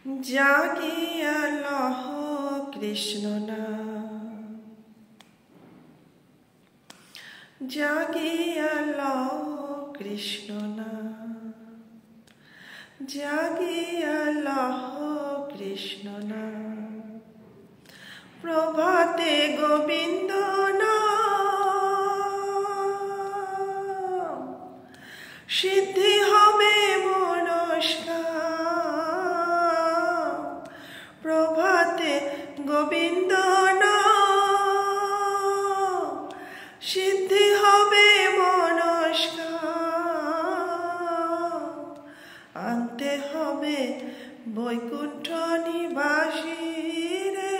জাগিয়া লহ কৃষ্ণ নাম, জাগিয়া লহ কৃষ্ণ নাম, জাগিয়া লহ কৃষ্ণ নাম। প্রভাতে গোবিন্দ নাম, সিদ্ধি হবে মনস্কাম। প্রভাতে গোবিন্দ নাম, সিদ্ধি হবে মনস্কাম। আনতে হবে বৈকুণ্ঠ নিবাসী রে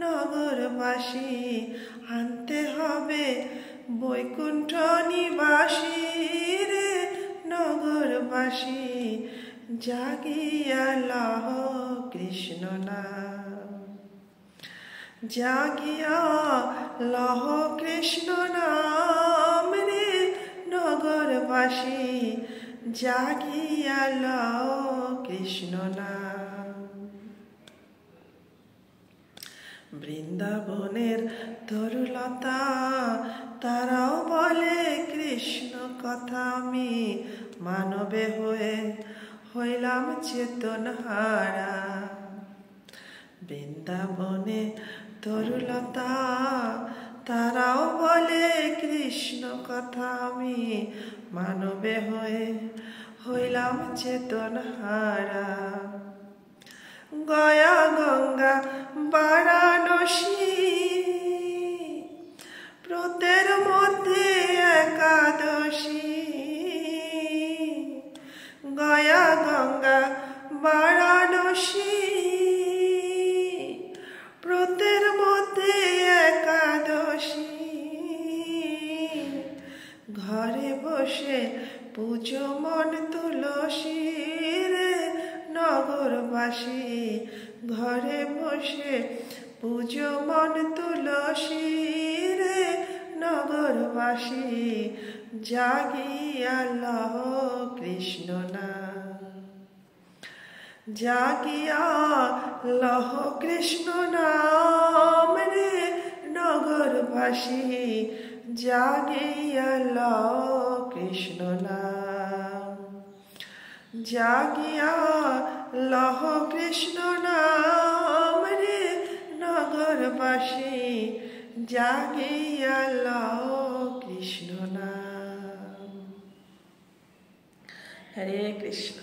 নগরবাসী, আনতে হবে বৈকুণ্ঠ নিবাসী রে নগরবাসী। জাগিয়া লহ কৃষ্ণ নাম, জাগিয়া লহ কৃষ্ণ নাম রে নগরবাসী, জাগিয়া লহ কৃষ্ণ নাম। বৃন্দাবনের তরুলতা তারাও বলে কৃষ্ণ কথা, আমি মানবে হয়ে হইলাম চেতন হারা। বৃন্দাবনে তরুলতা তারাও বলে কৃষ্ণ কথা, আমি মানবে হয়ে হইলাম চেতন হারা। গয়া গঙ্গা বারাণসী ব্রতের মধ্যে একাদশী। গয়া গঙ্গা বারাণসী ব্রতের মধ্যে একাদশী। ঘরে বসে পুজো মন তুলসী রে নগরবাসী, ঘরে বসে পুজো মন তুলসী রে নগরবাসী। জাগিয়া লহ কৃষ্ণ নাম, জাগিয়া লহ কৃষ্ণ নাম রে নগরবাসী, জাগিয়া লহ কৃষ্ণ নাম, জাগিয়া লহ কৃষ্ণ নাম রে নগরবাসী, জাগিয়া লহ কৃষ্ণ নাম। হরে কৃষ্ণ।